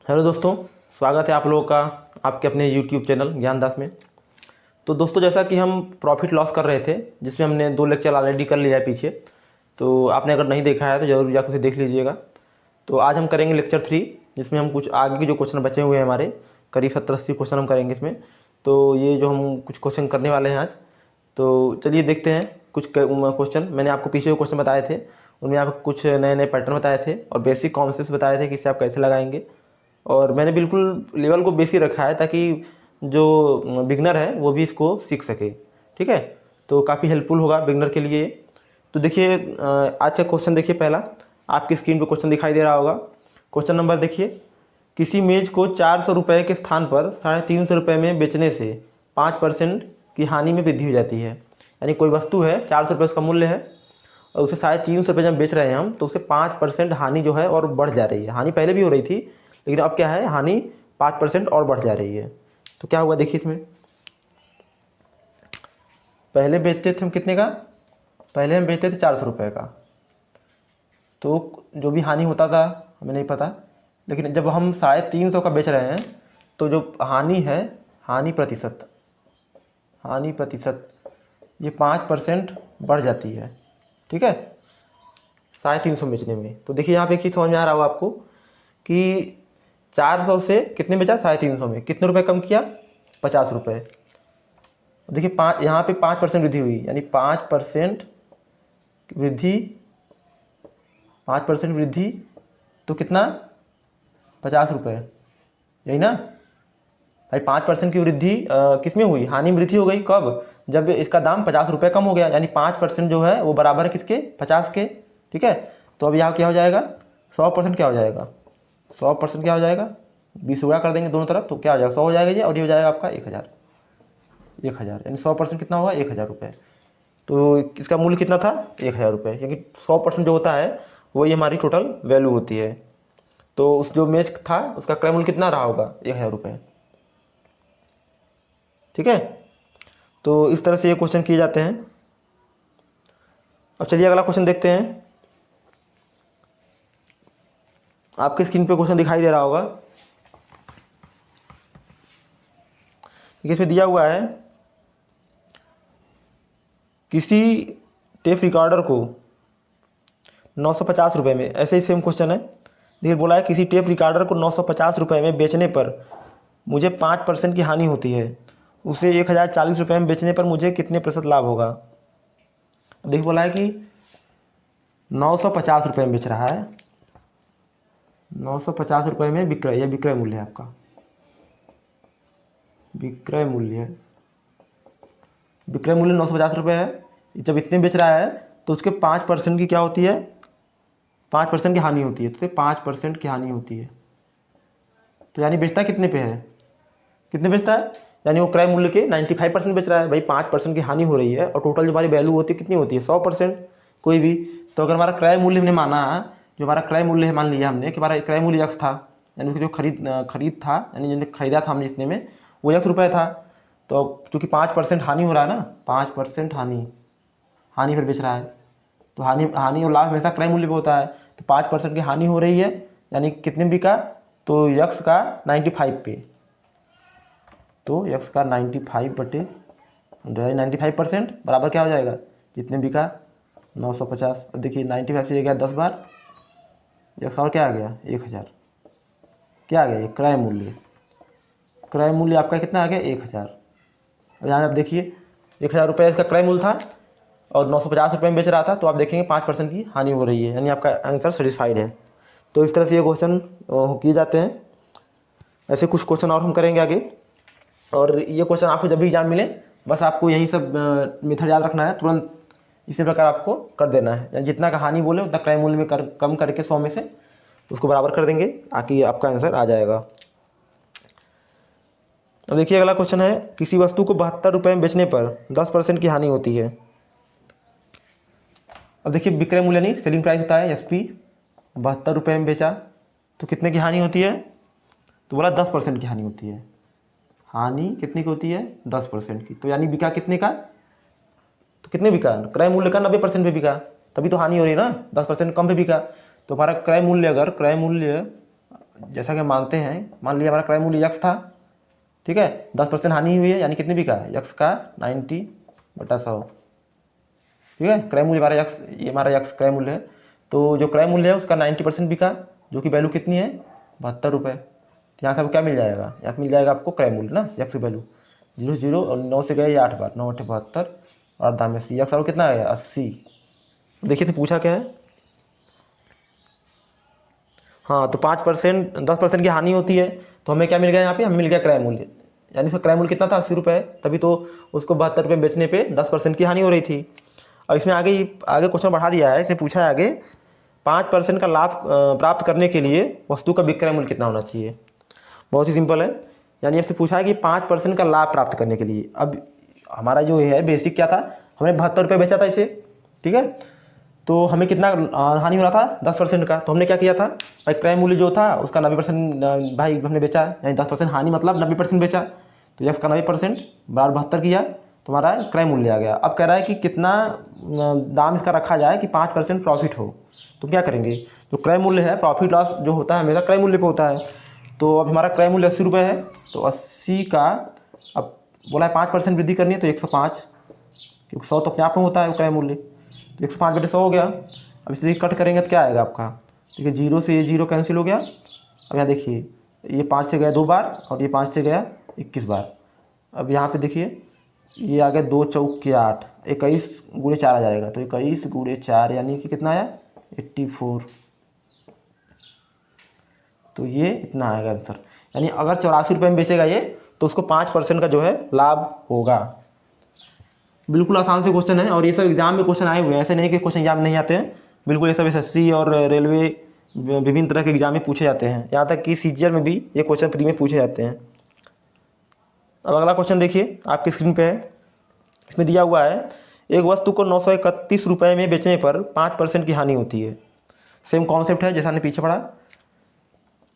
Hello दोस्तों, स्वागत है आप लोगों का आपके अपने यूट्यूब चैनल ज्ञानदास में। तो दोस्तों, जैसा कि हम प्रॉफिट लॉस कर रहे थे, जिसमें हमने 2 लेक्चर ऑलरेडी कर लिया है पीछे, तो आपने अगर नहीं देखा है तो ज़रूर जाकर उसे देख लीजिएगा। तो आज हम करेंगे लेक्चर 3, जिसमें हम कुछ आगे के जो क्वेश्चन बचे हुए हैं हमारे, करीब 70-80 क्वेश्चन हम करेंगे इसमें। तो ये जो हम कुछ क्वेश्चन करने वाले हैं आज, तो चलिए देखते हैं। कुछ क्वेश्चन मैंने आपको पीछे जो क्वेश्चन बताए थे, उनमें आपको कुछ नए नए पैटर्न बताए थे और बेसिक कॉन्सेप्ट बताए थे कि इसे आप कैसे लगाएंगे। और मैंने बिल्कुल लेवल को बेसिक रखा है ताकि जो बिगनर है वो भी इसको सीख सके। ठीक है, तो काफ़ी हेल्पफुल होगा बिगनर के लिए। तो देखिए, आज का क्वेश्चन देखिए। पहला आपकी स्क्रीन पर क्वेश्चन दिखाई दे रहा होगा। क्वेश्चन नंबर देखिए, किसी मेज को 400 रुपये के स्थान पर 350 रुपये में बेचने से 5% की हानि में वृद्धि हो जाती है। यानी कोई वस्तु है, 400 रुपये उसका मूल्य है, और उसे 350 रुपये जब बेच रहे हैं हम, तो उसे 5% हानि जो है और बढ़ जा रही है। हानि पहले भी हो रही थी, लेकिन अब क्या है, हानि 5% और बढ़ जा रही है। तो क्या हुआ देखिए इसमें, पहले बेचते थे हम कितने का, पहले हम बेचते थे 400 रुपये का, तो जो भी हानि होता था हमें नहीं पता। लेकिन जब हम 350 का बेच रहे हैं, तो जो हानि है, हानि प्रतिशत ये 5% बढ़ जाती है। ठीक है, 350 बेचने में। तो देखिए यहाँ पे एक चीज़ समझ में आ रहा होगा आपको कि 400 से कितने बेचा, 350 में कितने रुपए कम किया, 50 रुपये। देखिए यहाँ पे 5% वृद्धि हुई, यानी 5% वृद्धि, 5% वृद्धि, तो कितना, 50 रुपये, यही ना भाई। 5% की वृद्धि किस में हुई, हानि में वृद्धि हो गई। कब, जब इसका दाम 50 रुपये कम हो गया, यानी 5% जो है वो बराबर है किसके, 50 के। ठीक है, तो अब यहाँ क्या हो जाएगा, 100% क्या हो जाएगा, 100% क्या हो जाएगा, 20 गुणा कर देंगे दोनों तरफ, तो क्या हो जाएगा, 100 हो जाएगा ये, और ये हो जाएगा आपका 1000, यानी 100% कितना होगा, 1000 रुपये। तो इसका मूल्य कितना था, 1000 रुपये, क्योंकि 100% जो होता है वही हमारी टोटल वैल्यू होती है। तो उस जो मेज था उसका क्रय मूल्य कितना रहा होगा, 1000 रुपये। ठीक है, तो इस तरह से ये क्वेश्चन किए जाते हैं। अब चलिए अगला क्वेश्चन देखते हैं। आपके स्क्रीन पे क्वेश्चन दिखाई दे रहा होगा, इसमें दिया हुआ है, किसी टेप रिकॉर्डर को 950 रुपये में, ऐसे ही सेम क्वेश्चन है। देखिए बोला है, किसी टेप रिकॉर्डर को 950 रुपये में बेचने पर मुझे 5% की हानि होती है, उसे 1040 रुपये में बेचने पर मुझे कितने प्रतिशत लाभ होगा। देखिए बोला है कि 950 रुपये में बेच रहा है, 950 रुपये में विक्रय, यह विक्रय मूल्य है आपका, विक्रय मूल्य है, विक्रय मूल्य 950 रुपये है। जब इतने बेच रहा है तो उसके 5% की क्या होती है, 5% की हानि होती है, तो 5% की हानि होती है। तो यानी बेचता कितने पे है, कितने बेचता है, यानी वो क्रय मूल्य के 95% बेच रहा है। भाई 5% की हानि हो रही है, और टोटल जो हमारी वैल्यू होती है कितनी होती है, 100% कोई भी। तो अगर हमारा क्रय मूल्य हमने माना, जो हमारा क्रय मूल्य है, मान लिया हमने कि हमारा क्रय मूल्य x था, यानी उसका जो खरीद था, यानी जो खरीदा था हमने इतने में, वो x रुपये था। तो चूँकि 5% हानि हो रहा है ना, 5% हानि पर बेच रहा है, तो हानि और लाभ हमेशा क्रय मूल्य पे होता है। तो 5% की हानि हो रही है, यानी कितने बिका, तो यक्स का 95 पे, तो यक्स का 95/100, बराबर क्या हो जाएगा, जितने बिका 950। अब देखिए 95 से गया 10 बार, यक्स और क्या आ गया, 1000, क्या आ गया, ये क्रय मूल्य, क्रय मूल्य आपका कितना आ गया, 1000। अब यहाँ आप देखिए 1000 रुपये इसका क्रय मूल्य था, और 950 रुपये में बेच रहा था, तो आप देखेंगे 5% की हानि हो रही है, यानी आपका आंसर सेटिस्फाइड है। तो इस तरह से ये क्वेश्चन किए जाते हैं। ऐसे कुछ क्वेश्चन और हम करेंगे आगे, और ये क्वेश्चन आपको जब भी एग्जाम मिले, बस आपको यही सब मेथड याद रखना है, तुरंत इसी प्रकार आपको कर देना है। यानी जितना का हानि बोले उतना क्रय मूल्य में कम करके 100 में से उसको बराबर कर देंगे, आकि आपका आंसर आ जाएगा। अब देखिए अगला क्वेश्चन है, किसी वस्तु को 72 रुपये में बेचने पर 10% की हानि होती है। अब देखिए विक्रय मूल्य नहीं, सेलिंग प्राइस होता है, SP 72 रुपये में बेचा, तो कितने की हानि होती है, तो बोला 10% की हानि होती है। हानि कितनी की होती है, 10% की। तो यानी बिका कितने का, तो कितने बिका, क्रय मूल्य का 90% पे बिका, तभी तो हानि हो रही है ना, 10% कम पे बिका। तो हमारा क्रय मूल्य, अगर क्रय मूल्य जैसा कि मानते हैं, मान लिया हमारा क्रय मूल्य यक्स था, ठीक है, 10% हानि हुई है, यानी कितनी बिका यक्स का 90/100, ठीक है। क्रय मूल्य हमारा यक्स, ये हमारा यक्स क्रय मूल्य है, तो जो क्रय मूल्य है उसका 90% बिका, जो कि वैल्यू कितनी है 72 रुपये। तो यहाँ से आपको क्या मिल जाएगा, यहाँ मिल जाएगा आपको क्रय मूल्य ना, यक्स की वैल्यू 0 और 9 से गए 8 बार, 9 8 72 और दाम में सी, यक्स और कितना आया 80। देखिए तो पूछा क्या है, हाँ तो 5% 10% की हानि होती है, तो हमें क्या मिल गया यहाँ पे, हमें मिल गया क्रय मूल्य, यानी उसका क्रय मूल्य कितना था 80 रुपये, तभी तो उसको 72 रुपये बेचने पे 10% की हानि हो रही थी। अब इसमें आगे आगे क्वेश्चन बढ़ा दिया है, इसमें पूछा है आगे 5% का लाभ प्राप्त करने के लिए वस्तु का विक्रय मूल्य कितना होना चाहिए। बहुत ही सिंपल है, यानी आपसे पूछा है कि 5% का लाभ प्राप्त करने के लिए, अब हमारा जो है बेसिक क्या था, हमने 72 रुपये बेचा था इसे, ठीक है, तो हमें कितना हानि हो रहा था 10% का, तो हमने क्या किया था भाई, क्रय मूल्य जो था उसका 90% भाई हमने बेचा, यानी 10% हानि मतलब 90% बेचा, तो यक्स का 90% बार 72 किया, तुम्हारा क्रय मूल्य आ गया। अब कह रहा है कि कितना दाम इसका रखा जाए कि 5% प्रॉफिट हो, तो क्या करेंगे, तो क्रय मूल्य है, प्रॉफिट लॉस जो होता है हमेशा क्रय मूल्य पे होता है, तो अब हमारा क्रय मूल्य 80 रुपये है, तो 80 का अब बोला है 5% वृद्धि करनी है, तो 105, क्योंकि 100 तो अपने आप में होता है क्रय मूल्य, तो 105/100 हो गया। अब इसे कट करेंगे तो क्या आएगा आपका, देखिए 0 से ये 0 कैंसिल हो गया। अब यहाँ देखिए ये 5 से गया 2 बार और ये 5 से गया 21 बार। अब यहाँ पे देखिए ये आ गया 2 चौक के 8, 21 गुणे 4 आ जाएगा, तो 21 गुणे 4 यानी कि कितना आया 84, तो ये इतना आएगा आंसर। यानी अगर 84 रुपये में बेचेगा ये, तो उसको 5% का जो है लाभ होगा। बिल्कुल आसान से क्वेश्चन है, और ये सब एग्जाम में क्वेश्चन आए हुए हैं, ऐसे नहीं कि क्वेश्चन एग्जाम नहीं आते हैं, बिल्कुल ये सब एसएससी और रेलवे विभिन्न तरह के एग्जाम में पूछे जाते हैं, यहाँ तक कि सीजीएल में भी ये क्वेश्चन फ्री में पूछे जाते हैं। अब अगला क्वेश्चन देखिए आपकी स्क्रीन पे है, इसमें दिया हुआ है एक वस्तु को 931 रुपये में बेचने पर 5% की हानि होती है। सेम कॉन्सेप्ट है जैसा हमने पीछे पढ़ा,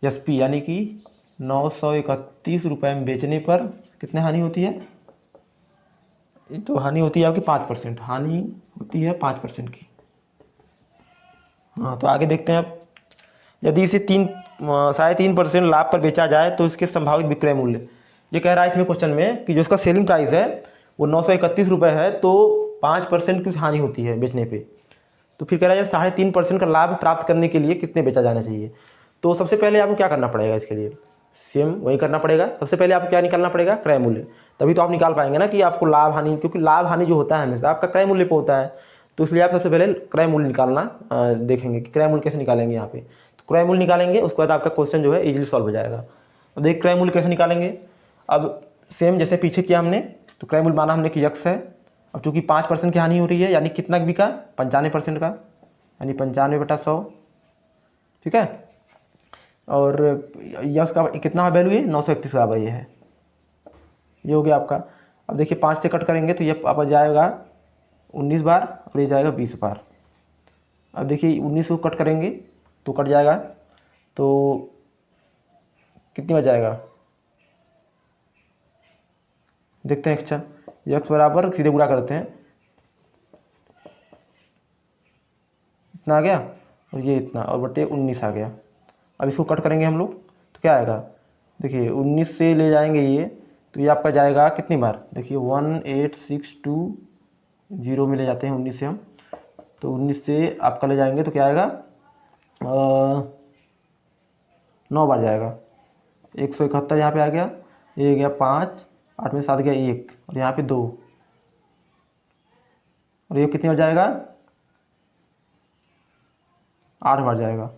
एसपी यानी कि 931 रुपये में बेचने पर कितने हानि होती है, तो हानि होती है आपकी 5%, हानि होती है 5% की। हाँ तो आगे देखते हैं अब, यदि इसे 3.5% लाभ पर बेचा जाए तो इसके संभावित विक्रय मूल्य, ये कह रहा है इसमें क्वेश्चन में कि जो उसका सेलिंग प्राइस है वो 931 रुपये है, तो 5% की हानि होती है बेचने पे, तो फिर कह रहा है 3.5% का लाभ प्राप्त करने के लिए कितने बेचा जाना चाहिए। तो सबसे पहले आपको क्या करना पड़ेगा, इसके लिए सेम वही करना पड़ेगा, सबसे पहले आपको क्या निकालना पड़ेगा क्रय मूल्य, तभी तो आप निकाल पाएंगे ना कि आपको लाभ हानि, क्योंकि लाभ हानि जो होता है हमेशा आपका क्रय मूल्य पे होता है, तो इसलिए आप सबसे पहले क्रय मूल्य निकालना देखेंगे कि क्रय मूल्य कैसे निकालेंगे। यहाँ पे तो क्रय मूल्य निकालेंगे, उसके बाद आपका क्वेश्चन जो है इजीली सॉल्व हो जाएगा। अब देखिए क्रय मूल्य कैसे निकालेंगे, अब सेम जैसे पीछे किया हमने, तो क्रय मूल्य माना हमने कि यक्स है, अब चूँकि 5% की हानि हो रही है, यानी कितना बिका 95% का, यानी 95/100, ठीक है, और यस का कितना वैल्यू है 931 का भाई है, ये हो गया आपका। अब देखिए 5 से कट करेंगे तो ये आप जाएगा 19 बार और ये जाएगा 20 बार। अब देखिए 19 को कट करेंगे तो कट जाएगा, तो कितनी बार जाएगा देखते हैं। अच्छा यक्स बराबर सीधे गुणा करते हैं, इतना आ गया और ये इतना और बटे 19 आ गया। अब इसको कट करेंगे हम लोग तो क्या आएगा, देखिए 19 से ले जाएंगे ये, तो ये आपका जाएगा कितनी बार, देखिए 1862 में ले जाते हैं 19 से हम, तो 19 से आपका ले जाएंगे तो क्या आएगा 9 बार जाएगा, 171 यहाँ पे आ गया, ये गया 5, 8 में 7 गया 1 और यहाँ पे 2, और ये कितनी बार जाएगा 8 बार जाएगा,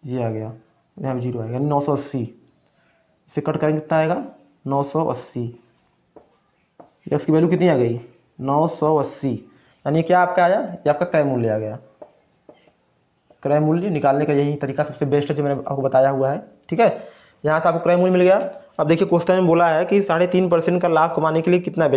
ये आ गया, यहाँ पे 0 आएगा, यानी 980। इसे कट करेंगे कितना आएगा 980, या उसकी वैल्यू कितनी आ गई 980, यानी क्या आपका आया, ये आपका क्रय मूल्य आ गया। क्रय मूल्य निकालने का यही तरीका सबसे बेस्ट है जो मैंने आपको बताया हुआ है, ठीक है। यहाँ से आपको क्रय मूल्य मिल गया। अब देखिए क्वेश्चन में बोला है कि 3.5% का लाभ कमाने के लिए कितने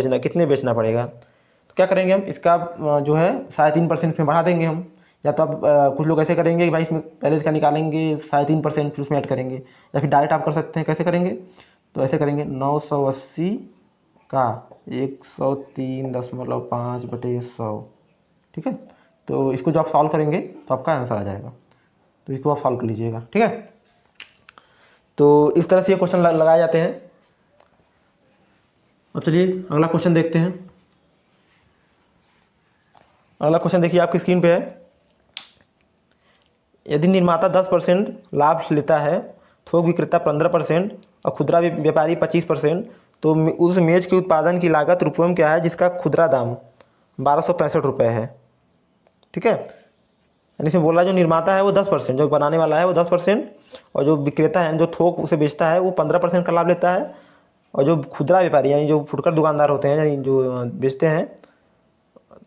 बेचना पड़ेगा, तो क्या करेंगे हम, इसका जो है 3.5% में बढ़ा देंगे हम, या तो आप कुछ लोग ऐसे करेंगे कि भाई इसमें पहले इसका निकालेंगे 3.5% फिर उसमें ऐड करेंगे, या फिर डायरेक्ट आप कर सकते हैं, कैसे करेंगे, तो ऐसे करेंगे 980 का 103.5/100, ठीक है। तो इसको जो आप सॉल्व करेंगे तो आपका आंसर आ जाएगा। तो इसको आप सॉल्व कर लीजिएगा, ठीक है। तो इस तरह से ये क्वेश्चन लगाए जाते हैं। अब चलिए अगला क्वेश्चन देखते हैं। अगला क्वेश्चन देखिए आपकी स्क्रीन पे है। यदि निर्माता 10% लाभ लेता है, थोक विक्रेता 15% और खुदरा व्यापारी 25%, तो उस मेज के उत्पादन की लागत रुपयों में क्या है जिसका खुदरा दाम 1265 रुपये है, ठीक है। यानी इसमें बोला जो निर्माता है वो 10%, जो बनाने वाला है वो 10%, और जो विक्रेता है जो थोक उसे बेचता है वो 15% का लाभ लेता है, और जो खुदरा व्यापारी यानी जो फुटकर दुकानदार होते हैं यानी जो बेचते हैं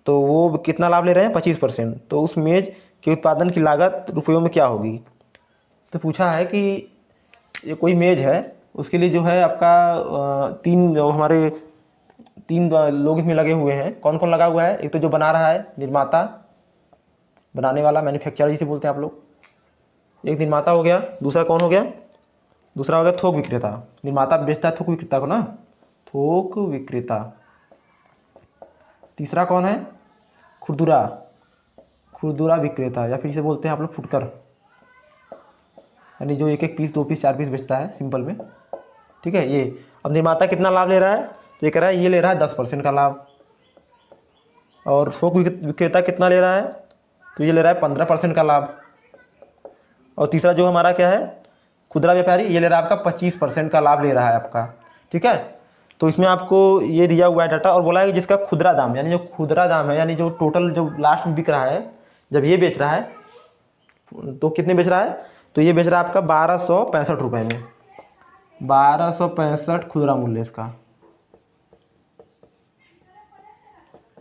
तो वो कितना लाभ ले रहे हैं 25%। तो उस मेज के उत्पादन की लागत रुपयों में क्या होगी। तो पूछा है कि ये कोई मेज है, उसके लिए जो है आपका तीन हमारे तीन लोग इसमें लगे हुए हैं। कौन कौन लगा हुआ है, एक तो जो बना रहा है निर्माता, बनाने वाला मैन्युफैक्चरर जिसे बोलते हैं आप लोग, एक निर्माता हो गया। दूसरा कौन हो गया, दूसरा हो गया थोक विक्रेता। निर्माता बेचता है थोक विक्रेता को ना, थोक विक्रेता। तीसरा कौन है, खुदरा, खुदरा विक्रेता, या फिर इसे बोलते हैं आप लोग फुटकर, यानी जो एक एक पीस 2 पीस 4 पीस बेचता है सिंपल में, ठीक है। ये अब निर्माता कितना लाभ ले रहा है, तो ये कह रहा है ये ले रहा है 10% का लाभ, और थोक विक्रेता कितना ले रहा है, तो ये ले रहा है 15% का लाभ, और तीसरा जो हमारा क्या है खुदरा व्यापारी, ये ले रहा है आपका 25% का लाभ ले रहा है आपका, ठीक है। तो इसमें आपको ये दिया हुआ है डाटा, और बोला है कि जिसका खुदरा दाम, यानी जो खुदरा दाम है यानी जो टोटल जो लास्ट में बिक रहा है जब ये बेच रहा है तो कितने बेच रहा है, तो ये बेच रहा है आपका 1265 रुपये में, 1265 खुदरा मूल्य इसका,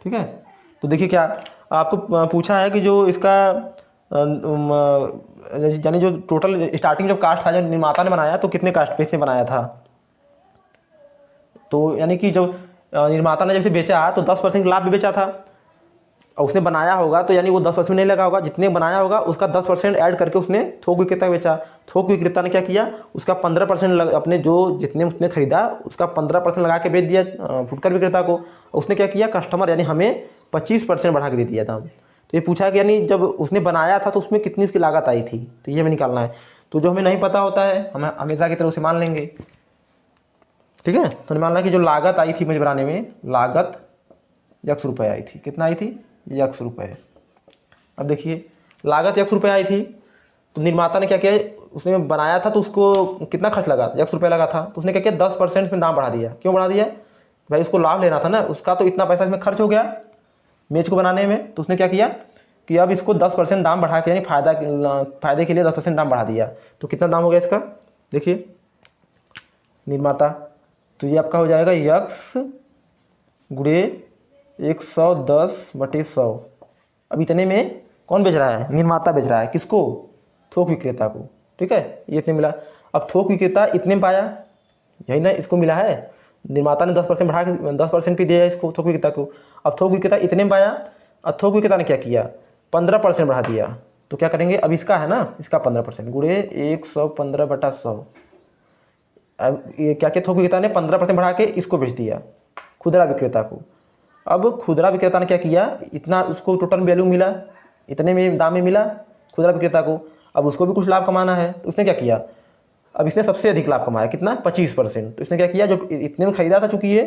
ठीक है। तो देखिए क्या आपको पूछा है कि जो इसका यानी जो टोटल स्टार्टिंग जब कास्ट था जब निर्माता ने बनाया तो कितने कास्ट पे इसने बनाया था, तो यानी कि जब निर्माता ने जब इसे बेचा तो 10% लाभ भी बेचा था, और उसने बनाया होगा तो यानी वो 10% नहीं लगा होगा, जितने बनाया होगा उसका 10% ऐड करके उसने थोक विक्रेता को बेचा। थोक विक्रेता ने क्या किया, उसका 15% अपने जो जितने उसने खरीदा उसका 15% लगा के बेच दिया फुटकर विक्रेता को। उसने क्या किया, कस्टमर यानी हमें 25% बढ़ा के दे दिया दाम। तो ये पूछा कि यानी जब उसने बनाया था तो उसमें कितनी उसकी लागत आई थी, तो ये हमें निकालना है। तो जो हमें नहीं पता होता है हम हमेशा की तरह उसे मान लेंगे, ठीक है। तो मानना कि जो लागत आई थी मेज बनाने में, लागत ₹X आई थी। कितना आई थी, ₹X। अब देखिए लागत ₹X आई थी, तो निर्माता ने क्या किया, उसने बनाया था तो उसको कितना खर्च लगा, ₹X लगा था, तो उसने क्या किया 10% में दाम बढ़ा दिया। क्यों बढ़ा दिया भाई, उसको लाभ लेना था ना, उसका तो इतना पैसा इसमें खर्च हो गया मेज को बनाने में, तो उसने क्या किया कि अब इसको 10% दाम बढ़ा के यानी फायदे के लिए 10% दाम बढ़ा दिया। तो कितना दाम हो गया इसका, देखिए निर्माता, तो ये आपका हो जाएगा X गुणे 110/100। अब इतने में कौन बेच रहा है, निर्माता बेच रहा है, किसको, थोक विक्रेता को, ठीक है। ये इतने मिला। अब थोक विक्रेता इतने में पाया, यही ना इसको मिला है, निर्माता ने 10% बढ़ा के 10% भी दिया इसको थोक विक्रेता को। अब थोक विक्रेता इतने में पाया, अब थोक विक्रेता ने क्या किया 15% बढ़ा दिया। तो क्या करेंगे, अब इसका है ना, इसका 15% गुणे 115/100। अब ये क्या किया, थोक विक्रेता ने 15% बढ़ा के इसको बेच दिया खुदरा विक्रेता को। अब खुदरा विक्रेता ने क्या किया, इतना उसको टोटल वैल्यू मिला, इतने में दाम में मिला खुदरा विक्रेता को। अब उसको भी कुछ लाभ कमाना है, तो उसने क्या किया, अब इसने सबसे अधिक लाभ कमाया, कितना 25%। तो इसने क्या किया, जो इतने में खरीदा था चूँकि ये,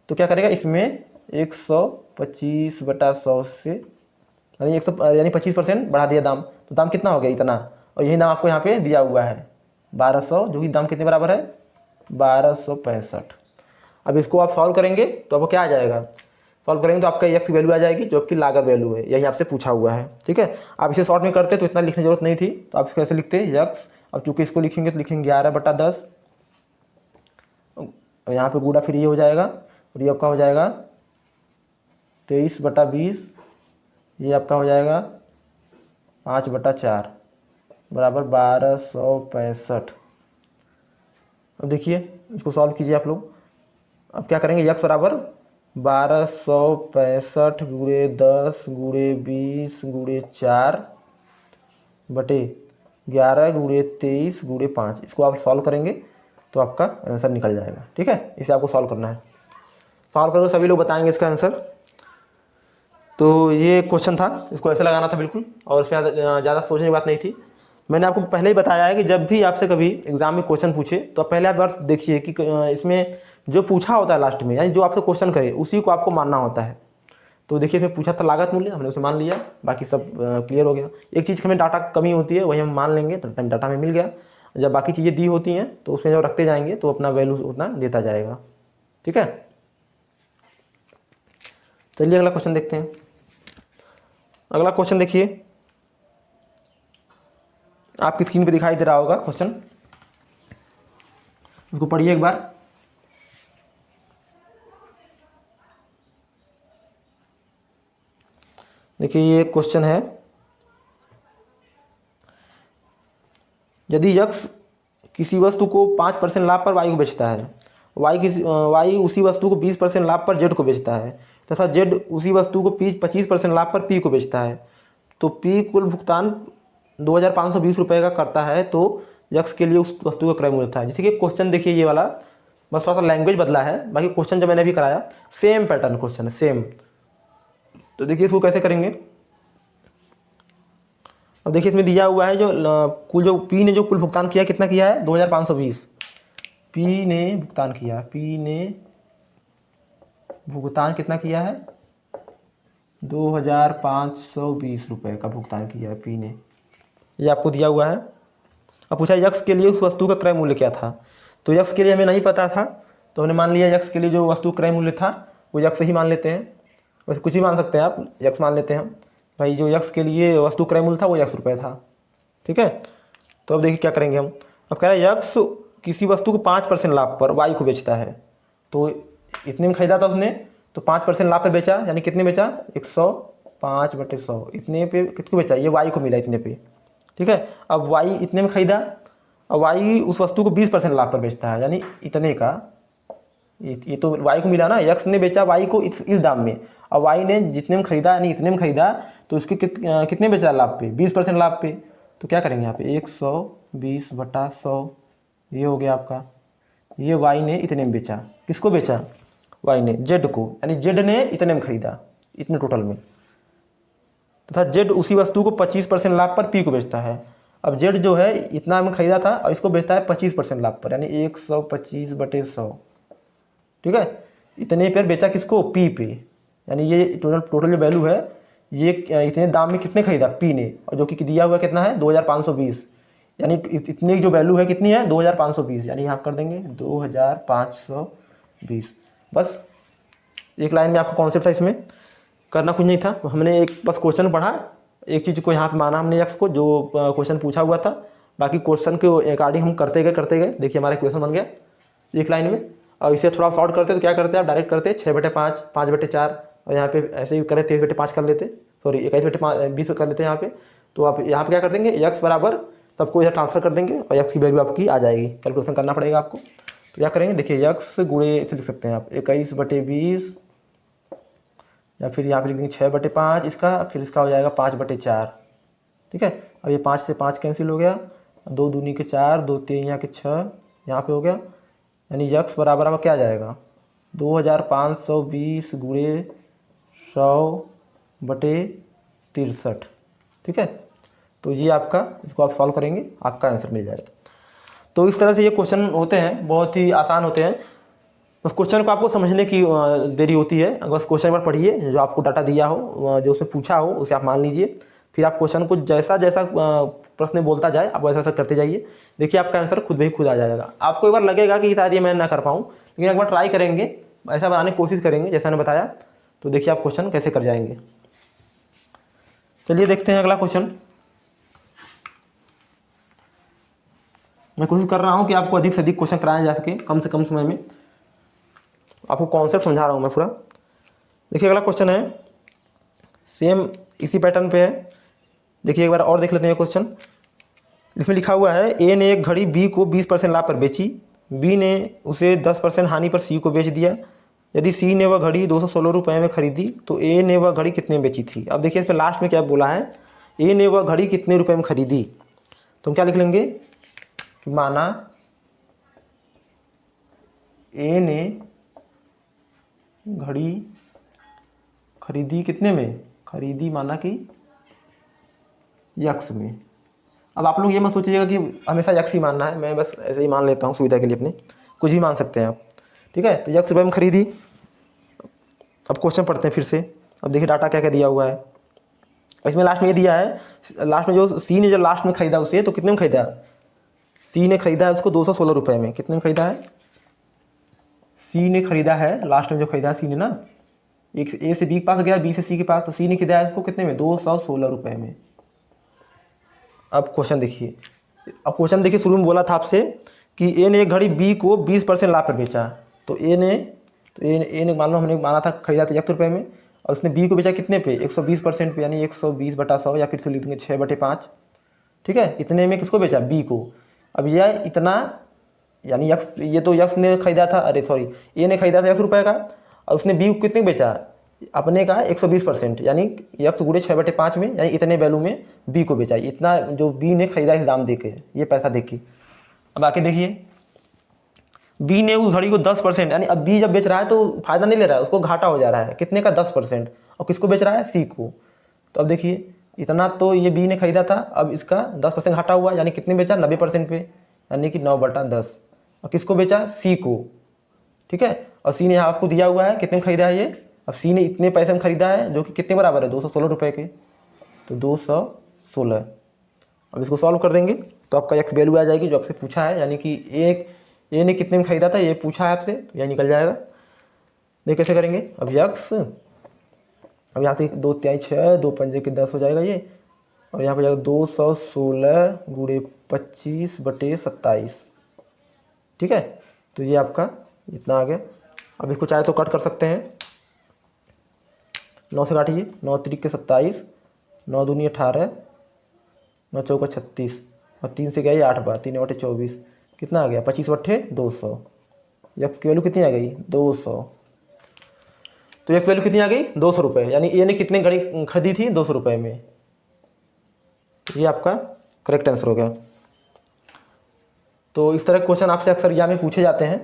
तो क्या करेगा इसमें 125/100 से यानी 25% बढ़ा दिया दाम। तो दाम कितना हो गया, इतना, और यही दाम आपको यहाँ पे दिया हुआ है 1200, जो कि दाम कितने बराबर है 1265। अब इसको आप सॉल्व करेंगे तो आपको क्या आ जाएगा, सॉल्व करेंगे तो आपका X वैल्यू आ जाएगी जो आपकी लागत वैल्यू है, यही आपसे पूछा हुआ है, ठीक है। आप इसे शॉर्ट में करते तो इतना लिखने की जरूरत नहीं थी, तो आप इसको ऐसे लिखते X। अब चूँकि इसको लिखेंगे तो लिखेंगे 11/10, यहाँ पे गुणा फिर ये हो जाएगा, और ये आपका हो जाएगा 23/20, ये आपका हो जाएगा 5/4 बराबर 1265। अब देखिए इसको सॉल्व कीजिए आप लोग। अब क्या करेंगे, X बराबर 1265 गुणे 10 गुणे 20 गुणे 4 बटे 11 गुणे 23 गुणे 5। इसको आप सॉल्व करेंगे तो आपका आंसर निकल जाएगा, ठीक है। इसे आपको सॉल्व करना है, सॉल्व करोगे सभी लोग बताएंगे इसका आंसर। तो ये क्वेश्चन था, इसको ऐसे लगाना था बिल्कुल, और इसमें ज़्यादा सोचने की बात नहीं थी। मैंने आपको पहले ही बताया है कि जब भी आपसे कभी एग्जाम में क्वेश्चन पूछे तो आप पहले आप बार देखिए कि इसमें जो पूछा होता है लास्ट में, यानी जो आपसे क्वेश्चन करे उसी को आपको मानना होता है। तो देखिए इसमें पूछा था लागत मूल्य, हमने उसे मान लिया, बाकी सब क्लियर हो गया। एक चीज़ हमें डाटा कमी होती है वही हम मान लेंगे तो डाटा हमें मिल गया। जब बाकी चीज़ें दी होती हैं तो उसमें जब रखते जाएंगे तो अपना वैल्यू उतना देता जाएगा। ठीक है, चलिए अगला क्वेश्चन देखते हैं। अगला क्वेश्चन देखिए, आपकी स्क्रीन पे दिखाई दे रहा होगा क्वेश्चन, उसको पढ़िए एक बार। देखिए ये क्वेश्चन है, यदि यक्स किसी वस्तु को 5% लाभ पर वाई को बेचता है, वाई उसी वस्तु को 20% लाभ पर जेड को बेचता है, तथा जेड उसी वस्तु को 25% लाभ पर पी को बेचता है, तो पी कुल भुगतान 2520 रुपये का करता है, तो यक्स के लिए उस वस्तु का क्रय मूल्य था। जैसे कि क्वेश्चन देखिए ये वाला, बस थोड़ा सा लैंग्वेज बदला है, बाकी क्वेश्चन जो मैंने अभी कराया सेम पैटर्न क्वेश्चन है, सेम। तो देखिए इसको कैसे करेंगे। अब देखिए इसमें दिया हुआ है जो पी ने जो कुल भुगतान किया कितना किया है 2520। पी ने भुगतान किया, पी ने भुगतान कितना किया है 2520 रुपये का भुगतान किया है पी ने, ये आपको दिया हुआ है। अब पूछा यक्स के लिए उस वस्तु का क्रय मूल्य क्या था, तो यक्स के लिए हमें नहीं पता था, तो हमने मान लिया यक्स के लिए जो वस्तु क्रय मूल्य था वो यक्स ही मान लेते हैं। वैसे कुछ भी मान सकते हैं आप, यक्स मान लेते हैं भाई। जो यक्स के लिए वस्तु क्रय मूल्य था वो यक्स रुपये था। ठीक है, तो अब देखिए क्या करेंगे हम। अब कह रहे हैं यक्स किसी वस्तु को 5% लाभ पर वाई को बेचता है, तो इतने में खरीदा था उसने, तो 5% लाभ पर बेचा, यानी कितने बेचा 105/100, इतने पे कितने बेचा, ये वाई को मिला इतने पे। ठीक है, अब वाई इतने में खरीदा, अब वाई उस वस्तु को 20% लाभ पर बेचता है, यानी इतने का, ये तो वाई को मिला ना, यक्स ने बेचा वाई को इस दाम में, अब वाई ने जितने में खरीदा यानी इतने में खरीदा, तो उसके कितने बेचा लाभ पे 20% लाभ पे। तो क्या करेंगे यहाँ पे 120/100, ये हो गया आपका। ये वाई ने इतने में बेचा, किसको बेचा वाई ने, जेड को, यानी जेड ने इतने में खरीदा, इतने टोटल में, तथा जेड उसी वस्तु को 25% लाभ पर पी को बेचता है। अब जेड जो है इतना में खरीदा था और इसको बेचता है 25% लाभ पर, यानी 125/100। ठीक है, इतने पर बेचा किसको पी पे, यानी ये टोटल जो वैल्यू है ये इतने दाम में कितने खरीदा पी ने, और जो कि दिया हुआ कितना है 2520, यानी इतनी जो वैल्यू है कितनी है 2520, यानी यहाँ कर देंगे 2520। बस एक लाइन में आपका कॉन्सेप्ट था, इसमें करना कुछ नहीं था, हमने एक बस क्वेश्चन पढ़ा, एक चीज़ को यहाँ पे माना हमने यक्स को जो क्वेश्चन पूछा हुआ था, बाकी क्वेश्चन के अकॉर्डिंग हम करते गए। देखिए हमारा क्वेश्चन बन गया एक लाइन में। और इसे थोड़ा शॉर्ट करते तो क्या करते आप डायरेक्ट करते 6/5, 5/4, और यहाँ पे ऐसे ही करें 23/5 कर लेते, सॉरी 21/20 कर लेते यहाँ पे। तो आप यहाँ पे क्या कर देंगे यक्स बराबर सबको इधर ट्रांसफर कर देंगे और यक्स की वैल्यू आपकी आ जाएगी, कैलकुलेशन करना पड़ेगा आपको। तो क्या करेंगे देखिए यक्स गुणे इसे लिख सकते हैं आप 21/20, या फिर यहाँ पे लिख देंगे 6/5 इसका, फिर इसका हो जाएगा 5/4। ठीक है, अब ये 5 से 5 कैंसिल हो गया, 2 दूनी के 4, 2 3 यहाँ के 6, यहाँ पे हो गया, यानी यक्स बराबर आपका क्या आ जाएगा 2520 गुणे 100/63। ठीक है, तो ये आपका, इसको आप सॉल्व करेंगे आपका आंसर मिल जाएगा। तो इस तरह से ये क्वेश्चन होते हैं, बहुत ही आसान होते हैं। बस क्वेश्चन को आपको समझने की देरी होती है, बस क्वेश्चन पर पढ़िए, जो आपको डाटा दिया हो, जो उसने पूछा हो उसे आप मान लीजिए, फिर आप क्वेश्चन को जैसा जैसा प्रश्न बोलता जाए आप वैसा वैसा करते जाइए, देखिए आपका आंसर खुद भी खुद आ जाएगा। आपको एक बार लगेगा कि शायद ये मैं ना कर पाऊँ, लेकिन एक बार ट्राई करेंगे, ऐसा बनाने की कोशिश करेंगे जैसा मैंने बताया, तो देखिए आप क्वेश्चन कैसे कर जाएंगे। चलिए देखते हैं अगला क्वेश्चन। मैं कोशिश कर रहा हूँ कि आपको अधिक से अधिक क्वेश्चन कराया जा सके कम से कम समय में, आपको कॉन्सेप्ट समझा रहा हूँ मैं पूरा। देखिए अगला क्वेश्चन है, सेम इसी पैटर्न पे है। देखिए एक बार और देख लेते हैं क्वेश्चन। इसमें लिखा हुआ है ए ने एक घड़ी बी को 20% लाभ पर बेची, बी ने उसे 10% हानि पर सी को बेच दिया। यदि सी ने वह घड़ी 216 रुपये में खरीदी तो ए ने वह घड़ी कितने में बेची थी। अब देखिए इसमें लास्ट में क्या बोला है, ए ने वह घड़ी कितने रुपये में खरीदी, तो हम क्या लिख लेंगे कि माना ए ने घड़ी खरीदी कितने में, खरीदी माना कि यक्स में, अब आप लोग ये मत सोचिएगा कि हमेशा यक्स ही मानना है, मैं बस ऐसे ही मान लेता हूँ सुविधा के लिए अपने, कुछ भी मान सकते हैं आप। ठीक है, तो यक्स रुपये में खरीदी। अब क्वेश्चन पढ़ते हैं फिर से। अब देखिए डाटा क्या क्या दिया हुआ है इसमें। लास्ट में ये दिया है, लास्ट में जो सी ने जो लास्ट में खरीदा उसे, तो कितने में खरीदा? सी ने खरीदा है उसको 216 रुपये में। कितने में खरीदा है? सी ने खरीदा है, लास्ट में जो खरीदा है सी ने ना, एक ए से बी के पास गया, बी से सी के पास, तो सी ने खरीदा है इसको कितने में? 216 रुपये में। अब क्वेश्चन देखिए, अब क्वेश्चन देखिए, शुरू में बोला था आपसे कि ए ने एक घड़ी बी को 20% लाभ पर बेचा। तो ए ने मान लो हमने माना था खरीदा था 1 रुपये में, और उसने बी को बेचा कितने पे? 120% पे, यानी 120/100, या फिर से लिखेंगे 6/5। ठीक है, इतने में किसको बेचा? बी को। अब यह इतना, यानी यक्स, ये तो यक्स ने खरीदा था, अरे सॉरी, ए ने खरीदा था 1 रुपये का, और उसने बी को कितने बेचा? अपने का 120%, यानी यक्स गुणे 6/5 में, यानी इतने वैल्यू में बी को बेचा। इतना जो बी ने खरीदा इस दाम दे के, ये पैसा दे के। अब आके देखिए, बी ने उस घड़ी को 10%, यानी अब बी जब बेच रहा है तो फायदा नहीं ले रहा है, उसको घाटा हो जा रहा है। कितने का? 10%। और किसको बेच रहा है? सी को। तो अब देखिए, इतना तो ये बी ने खरीदा था, अब इसका 10% घाटा हुआ, यानी कितने बेचा? 90% पे, यानी कि 9/10। और किसको बेचा? सी को। ठीक है, और सी ने यहाँ आपको दिया हुआ है कितने में खरीदा है ये। अब सी ने इतने पैसे में खरीदा है, जो कि कितने बराबर है? 216 रुपये के। तो 216। अब इसको सॉल्व कर देंगे तो आपका एक्स वैल्यू आ जाएगी जो आपसे पूछा है, यानी कि ए ने कितने में खरीदा था ये पूछा है आपसे, तो यह निकल जाएगा। देख कैसे करेंगे। अब यक्स, अब यहाँ से 2 तिहाई 6, 2 पंजे के 10 हो जाएगा ये, और यहाँ पर जाएगा 216 गुणे 25/27। ठीक है, तो ये आपका इतना आ गया। अब इसको चाहे तो कट कर सकते हैं, 9 से काटिए, 9 त्रिक 27, 9 दूनी 18, 9 चौका 36, और 3 से गया ये 8 बार, 3/24, कितना आ गया? 25/200। यक्स की वैल्यू कितनी आ गई? 200। तो यक्स वैल्यू कितनी आ गई? 200 रुपये, यानी ए ने कितने घड़ी खरीदी थी? 200 रुपये में। ये आपका करेक्ट आंसर हो गया। तो इस तरह के क्वेश्चन आपसे अक्सर एग्जाम में पूछे जाते हैं,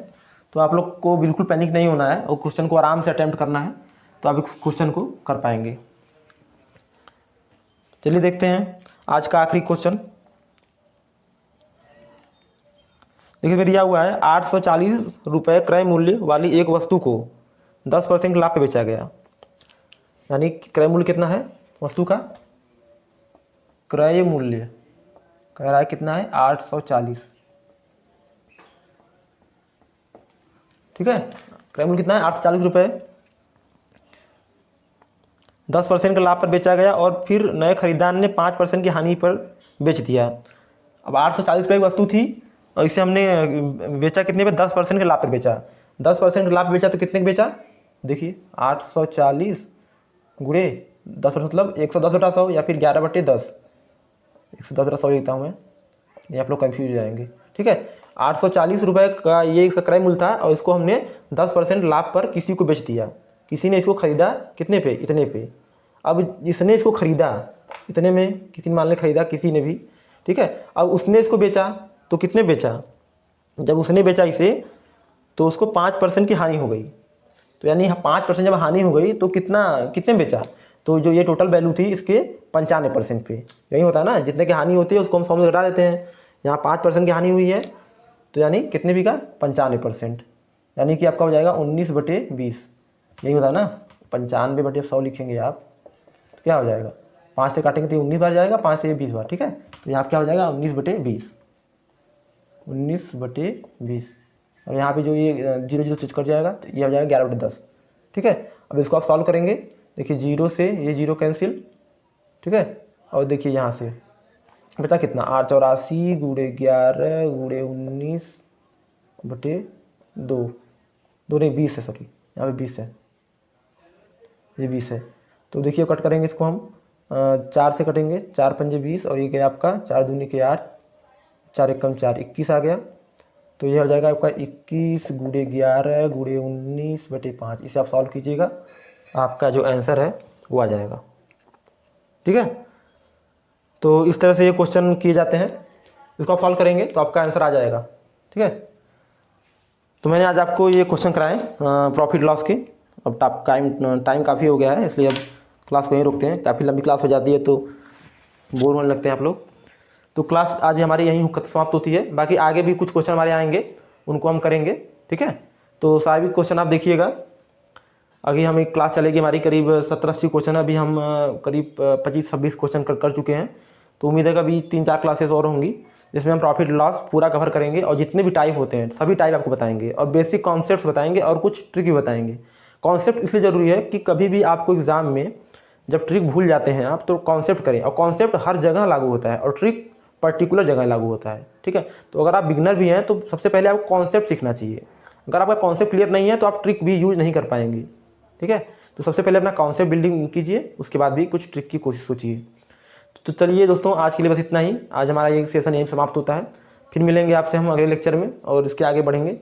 तो आप लोग को बिल्कुल पैनिक नहीं होना है और क्वेश्चन को आराम से अटेम्प्ट करना है, तो आप इस क्वेश्चन को कर पाएंगे। चलिए देखते हैं आज का आखिरी क्वेश्चन। देखिए दिया हुआ है 840 रुपये क्रय मूल्य वाली एक वस्तु को 10% लाभ पे बेचा गया। यानी क्रय मूल्य कितना है वस्तु का? क्रय मूल्य कह रहा है कितना है? 840। ठीक है, क्रय मूल्य कितना है? 840 रुपये। 10% के लाभ पर बेचा गया, और फिर नए खरीदार ने 5% की हानि पर बेच दिया। अब 840 रुपये की वस्तु थी, और इसे हमने बेचा कितने पे? 10% के लाभ पर बेचा। 10% के लाभ पर बेचा तो कितने का बेचा? देखिए 840 गुणे 10% मतलब 110/100, या फिर 11/10। 110/100 लिखता हूँ मैं, ये आप लोग कन्फ्यूज हो जाएंगे। ठीक है, 840 रुपये का ये इसका क्रय मूल्य था, और इसको हमने 10% लाभ पर किसी को बेच दिया। किसी ने इसको खरीदा कितने पे? इतने पे। अब जिसने इसको खरीदा इतने में, किसी ने मान ले खरीदा किसी ने भी, ठीक है, अब उसने इसको बेचा तो कितने बेचा? जब उसने बेचा इसे तो उसको 5% की हानि हो गई। तो यानी 5% जब हानि हो गई तो कितने बेचा? तो जो ये टोटल वैल्यू थी इसके 95% पे। यही होता है ना, जितने की हानि होती है उसको हम 100 में घटा देते हैं। यहाँ 5% की हानि हुई है, तो यानी कितने भी का? 95%, यानी कि आपका हो जाएगा 19/20। यही होता है ना, 95/100 लिखेंगे आप, तो क्या हो जाएगा? 5 से काटेंगे तो 19 बार जाएगा, 5 से 20 बार। ठीक है, तो यहाँ क्या हो जाएगा? 19/20। 19/20, और यहाँ पे जो ये 0 स्विच कर जाएगा तो ये हो जाएगा 11/10। ठीक है, अब इसको आप सॉल्व करेंगे। देखिए 0 से ये 0 कैंसिल, ठीक है, और देखिए यहाँ से बचा कितना? 884 गुणे 11 गुणे 19/2, 2 नहीं 20 है, सॉरी यहाँ पे 20 है, ये 20 है। तो देखिए कट करेंगे इसको हम 4 से कटेंगे, 4 पंजे 20, और ये गया आपका 4 दूनी के 8, 4 एकम 4, 21 आ गया। तो ये हो जाएगा आपका 21 गुणे 11 गुणे 19/5। इसे आप सॉल्व कीजिएगा, आपका जो आंसर है वो आ जाएगा। ठीक है, तो इस तरह से ये क्वेश्चन किए जाते हैं, इसको आप सॉल्व करेंगे तो आपका आंसर आ जाएगा। ठीक है, तो मैंने आज आपको ये क्वेश्चन कराए प्रॉफिट लॉस के। अब टाइम काफ़ी हो गया है, इसलिए अब क्लास को यहीं रोकते हैं। काफ़ी लंबी क्लास हो जाती है तो बोर होने लगते हैं आप लोग। तो क्लास आज हमारी यहीं समाप्त होती है। बाकी आगे भी कुछ क्वेश्चन हमारे आएंगे, उनको हम करेंगे, ठीक है। तो सारे भी क्वेश्चन आप देखिएगा। अभी हम एक क्लास चलेगी हमारी करीब 70-80 क्वेश्चन है। अभी हम करीब 25-26 क्वेश्चन कर चुके हैं। तो उम्मीद है कि अभी 3-4 क्लासेस और होंगी जिसमें हम प्रॉफिट लॉस पूरा कवर करेंगे और जितने भी टाइप होते हैं सभी टाइप आपको बताएंगे और बेसिक कॉन्सेप्ट्स बताएंगे और कुछ ट्रिक भी बताएंगे। कॉन्सेप्ट इसलिए ज़रूरी है कि कभी भी आपको एग्ज़ाम में जब ट्रिक भूल जाते हैं आप तो कॉन्सेप्ट करें, और कॉन्सेप्ट हर जगह लागू होता है और ट्रिक पर्टिकुलर जगह लागू होता है, ठीक है। तो अगर आप बिगनर भी हैं तो सबसे पहले आपको कॉन्सेप्ट सीखना चाहिए। अगर आपका कॉन्सेप्ट क्लियर नहीं है तो आप ट्रिक भी यूज़ नहीं कर पाएंगे, ठीक है। तो सबसे पहले अपना कॉन्सेप्ट बिल्डिंग कीजिए, उसके बाद भी कुछ ट्रिक की कोशिश सोचिए। तो चलिए दोस्तों, आज के लिए बस इतना ही। आज हमारा ये सेशन यहीं समाप्त होता है। फिर मिलेंगे आपसे हम अगले लेक्चर में और इसके आगे बढ़ेंगे।